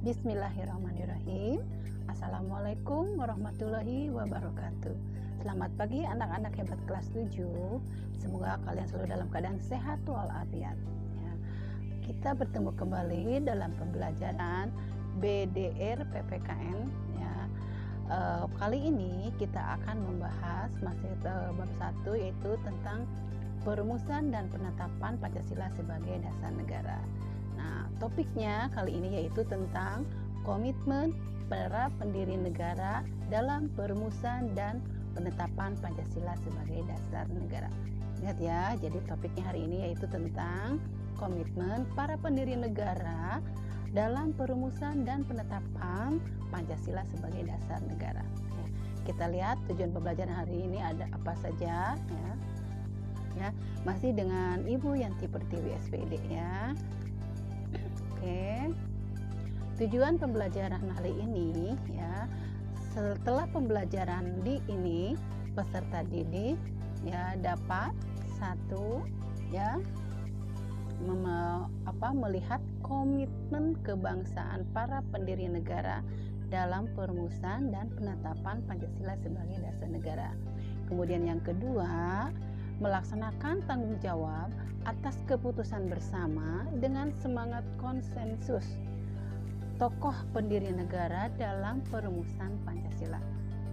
Bismillahirrahmanirrahim. Assalamualaikum warahmatullahi wabarakatuh. Selamat pagi anak-anak hebat kelas 7. Semoga kalian selalu dalam keadaan sehat walafiat. Ya, kita bertemu kembali dalam pembelajaran BDR PPKN. Ya, kali ini kita akan membahas masih bab 1, yaitu tentang perumusan dan penetapan Pancasila sebagai dasar negara. Nah, topiknya kali ini yaitu tentang komitmen para pendiri negara dalam perumusan dan penetapan Pancasila sebagai dasar negara. Ingat ya, jadi topiknya hari ini yaitu tentang komitmen para pendiri negara dalam perumusan dan penetapan Pancasila sebagai dasar negara. Ya, kita lihat tujuan pembelajaran hari ini ada apa saja ya. Masih dengan Ibu Yanti Pertiwi SPD ya. Oke. Tujuan pembelajaran kali ini ya, setelah pembelajaran di ini peserta didik ya dapat satu ya melihat komitmen kebangsaan para pendiri negara dalam perumusan dan penetapan Pancasila sebagai dasar negara. Kemudian yang kedua, melaksanakan tanggung jawab atas keputusan bersama dengan semangat konsensus tokoh pendiri negara dalam perumusan Pancasila.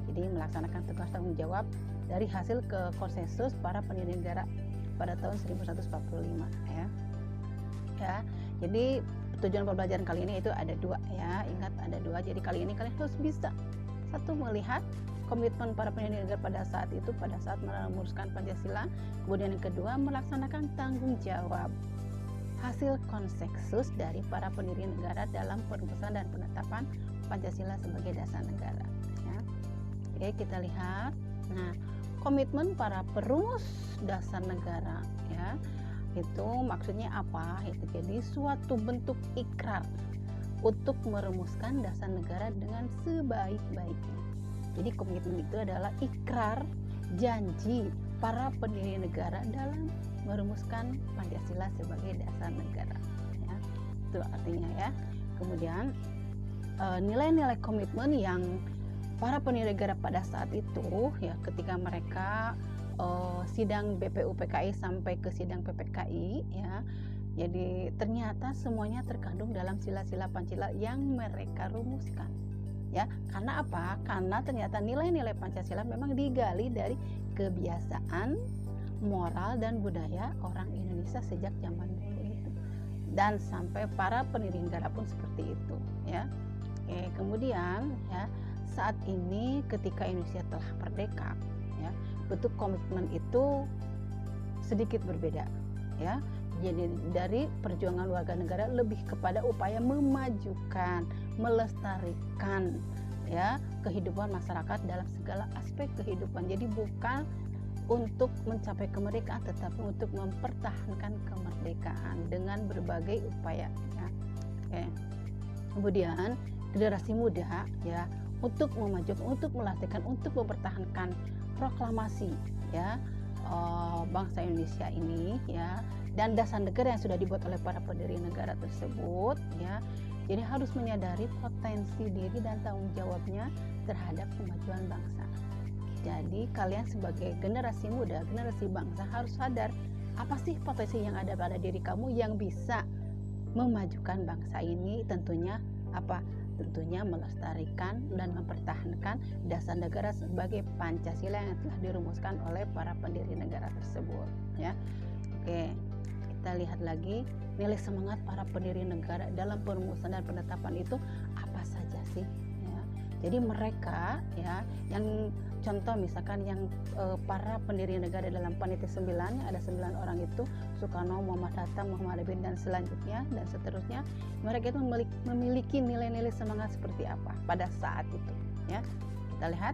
Jadi melaksanakan tugas tanggung jawab dari hasil konsensus para pendiri negara pada tahun 1145 ya. Jadi tujuan pembelajaran kali ini itu ada dua ya. Ingat ada dua. Jadi kali ini kalian harus bisa satu melihat komitmen para pendiri negara pada saat merumuskan Pancasila. Kemudian yang kedua, melaksanakan tanggung jawab hasil konsensus dari para pendiri negara dalam perumusan dan penetapan Pancasila sebagai dasar negara ya. Oke, kita lihat. Nah, komitmen para perumus dasar negara ya, itu maksudnya apa? Itu jadi suatu bentuk ikrar untuk merumuskan dasar negara dengan sebaik-baiknya. Jadi komitmen itu adalah ikrar janji para pendiri negara dalam merumuskan Pancasila sebagai dasar negara ya. Itu artinya ya. Kemudian nilai-nilai komitmen yang para pendiri negara pada saat itu ya, ketika mereka sidang BPUPKI sampai ke sidang PPKI ya. Jadi ternyata semuanya terkandung dalam sila-sila Pancasila yang mereka rumuskan. Ya, karena apa? Karena ternyata nilai-nilai Pancasila memang digali dari kebiasaan, moral dan budaya orang Indonesia sejak zaman dulu itu. Dan sampai para pendiri negara pun seperti itu, ya. Oke, kemudian ya, saat ini ketika Indonesia telah merdeka, ya, bentuk komitmen itu sedikit berbeda, ya. Jadi dari perjuangan warga negara lebih kepada upaya memajukan, melestarikan ya kehidupan masyarakat dalam segala aspek kehidupan. Jadi bukan untuk mencapai kemerdekaan, tetapi untuk mempertahankan kemerdekaan dengan berbagai upaya ya. Oke. Kemudian generasi muda ya, untuk memajukan, untuk melestarikan, untuk mempertahankan proklamasi ya bangsa Indonesia ini ya, dan dasar negara yang sudah dibuat oleh para pendiri negara tersebut ya. Jadi harus menyadari potensi diri dan tanggung jawabnya terhadap kemajuan bangsa. Jadi kalian sebagai generasi muda, generasi bangsa harus sadar apa sih potensi yang ada pada diri kamu yang bisa memajukan bangsa ini. Tentunya apa? Tentunya melestarikan dan mempertahankan dasar negara sebagai Pancasila yang telah dirumuskan oleh para pendiri negara tersebut ya. Oke, kita lihat lagi nilai semangat para pendiri negara dalam perumusan dan penetapan itu apa saja sih ya. Jadi mereka ya, yang contoh misalkan yang para pendiri negara dalam panitia 9, ada 9 orang itu, Soekarno, Muhammad Hatta, Muhammad Bin dan selanjutnya dan seterusnya, mereka itu memiliki nilai-nilai semangat seperti apa pada saat itu ya. Kita lihat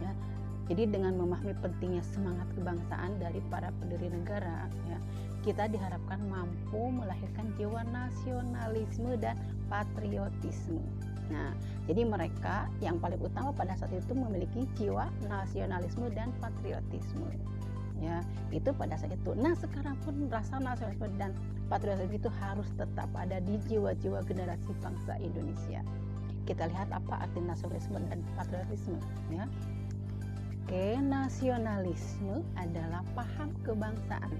ya. Jadi dengan memahami pentingnya semangat kebangsaan dari para pendiri negara ya, kita diharapkan mampu melahirkan jiwa nasionalisme dan patriotisme. Nah, jadi mereka yang paling utama pada saat itu memiliki jiwa nasionalisme dan patriotisme ya. Itu pada saat itu. Nah, sekarang pun rasa nasionalisme dan patriotisme itu harus tetap ada di jiwa-jiwa generasi bangsa Indonesia. Kita lihat apa arti nasionalisme dan patriotisme, ya. Oke, nasionalisme adalah paham kebangsaan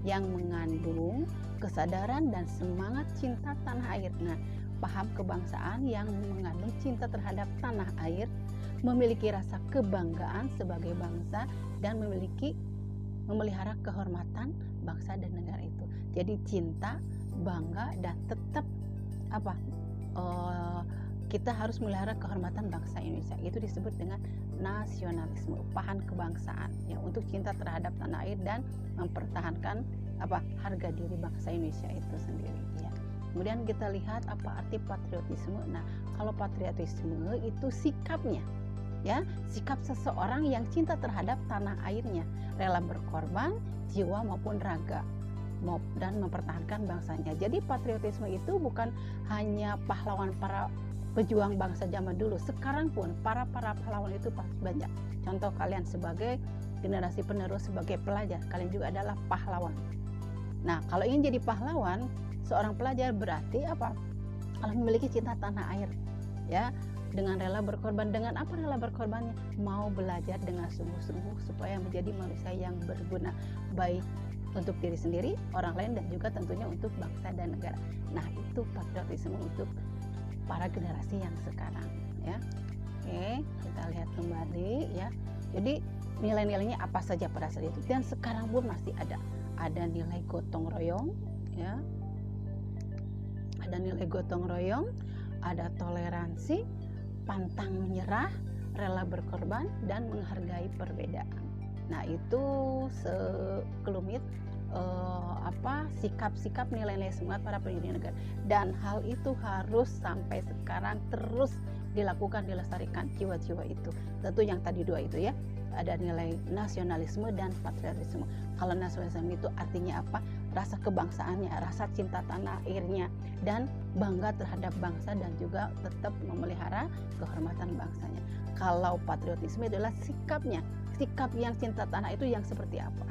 yang mengandung kesadaran dan semangat cinta tanah air. Nah, paham kebangsaan yang mengandung cinta terhadap tanah air, memiliki rasa kebanggaan sebagai bangsa, dan memelihara kehormatan bangsa dan negara itu. Jadi cinta, bangga, dan tetap kita harus melihara kehormatan bangsa Indonesia. Itu disebut dengan nasionalisme, paham kebangsaan, ya, untuk cinta terhadap tanah air dan mempertahankan harga diri bangsa Indonesia itu sendiri, ya. Kemudian kita lihat apa arti patriotisme. Nah, kalau patriotisme itu sikapnya, ya, sikap seseorang yang cinta terhadap tanah airnya, rela berkorban jiwa maupun raga dan mempertahankan bangsanya. Jadi patriotisme itu bukan hanya pahlawan para pejuang bangsa zaman dulu, sekarang pun para pahlawan itu pasti banyak. Contoh, kalian sebagai generasi penerus, sebagai pelajar, kalian juga adalah pahlawan. Nah, kalau ingin jadi pahlawan, seorang pelajar berarti kalau memiliki cinta tanah air, ya, dengan rela berkorban. Dengan apa rela berkorbannya? Mau belajar dengan sungguh-sungguh supaya menjadi manusia yang berguna, baik untuk diri sendiri, orang lain, dan juga tentunya untuk bangsa dan negara. Nah, itu patriotisme untuk para generasi yang sekarang, ya. Oke, kita lihat kembali, ya. Jadi nilai-nilainya apa saja pada saat itu, dan sekarang pun masih ada nilai gotong royong, ya, ada nilai gotong royong, ada toleransi, pantang menyerah, rela berkorban, dan menghargai perbedaan. Nah, itu sekelumit sikap-sikap, nilai-nilai semangat para pendiri negara, dan hal itu harus sampai sekarang terus dilakukan, dilestarikan jiwa-jiwa itu. Tentu yang tadi dua itu, ya, ada nilai nasionalisme dan patriotisme. Kalau nasionalisme itu artinya apa? Rasa kebangsaannya, rasa cinta tanah airnya, dan bangga terhadap bangsa, dan juga tetap memelihara kehormatan bangsanya. Kalau patriotisme adalah sikapnya, sikap yang cinta tanah itu yang seperti apa,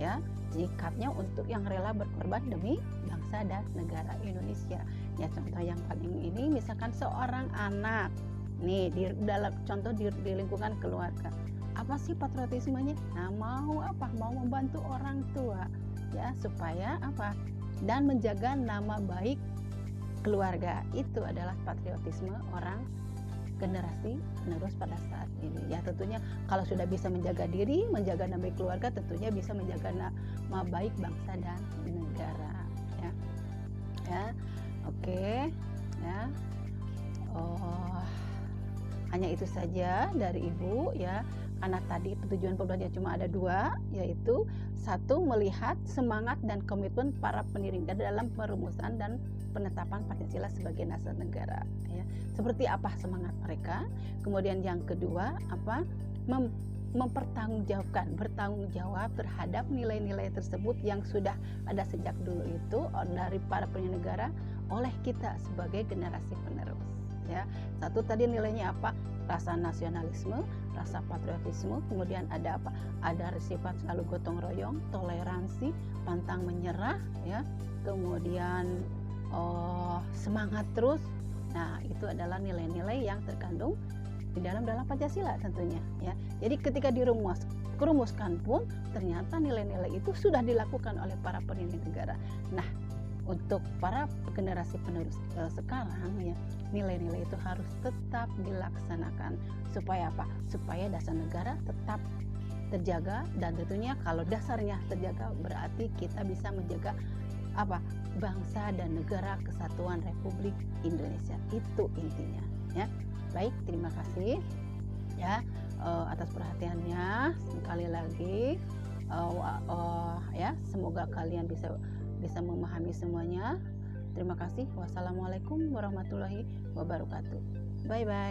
ya, sikapnya untuk yang rela berkorban demi bangsa dan negara Indonesia. Ya, contoh yang paling ini misalkan seorang anak nih dalam contoh di lingkungan keluarga. Apa sih patriotismenya? Nah, mau membantu orang tua, ya, supaya dan menjaga nama baik keluarga. Itu adalah patriotisme orang generasi penerus pada saat ini. Ya, tentunya kalau sudah bisa menjaga diri, menjaga nama baik keluarga, tentunya bisa menjaga nama baik bangsa dan negara, ya. Ya, oke, ya. Hanya itu saja dari Ibu, ya. Karena tadi tujuan pembelajaran cuma ada dua, yaitu satu, melihat semangat dan komitmen para pendiri dalam perumusan dan penetapan Pancasila sebagai dasar negara, ya. Seperti apa semangat mereka. Kemudian yang kedua, bertanggung jawab terhadap nilai-nilai tersebut yang sudah ada sejak dulu itu dari para pendiri negara oleh kita sebagai generasi penerus, ya. Satu tadi nilainya rasa nasionalisme, rasa patriotisme, kemudian ada ada sifat selalu gotong royong, toleransi, pantang menyerah, ya, kemudian semangat terus. Nah, itu adalah nilai-nilai yang terkandung di dalam Pancasila tentunya, ya. Jadi ketika dirumuskan pun ternyata nilai-nilai itu sudah dilakukan oleh para pendiri negara. Nah, untuk para generasi penerus sekarang, ya, nilai-nilai itu harus tetap dilaksanakan supaya supaya dasar negara tetap terjaga, dan tentunya kalau dasarnya terjaga berarti kita bisa menjaga bangsa dan negara kesatuan Republik Indonesia. Itu intinya, ya. Baik, terima kasih, ya, atas perhatiannya. Sekali lagi, ya, semoga kalian bisa memahami semuanya. Terima kasih. Wassalamualaikum warahmatullahi wabarakatuh. Bye bye.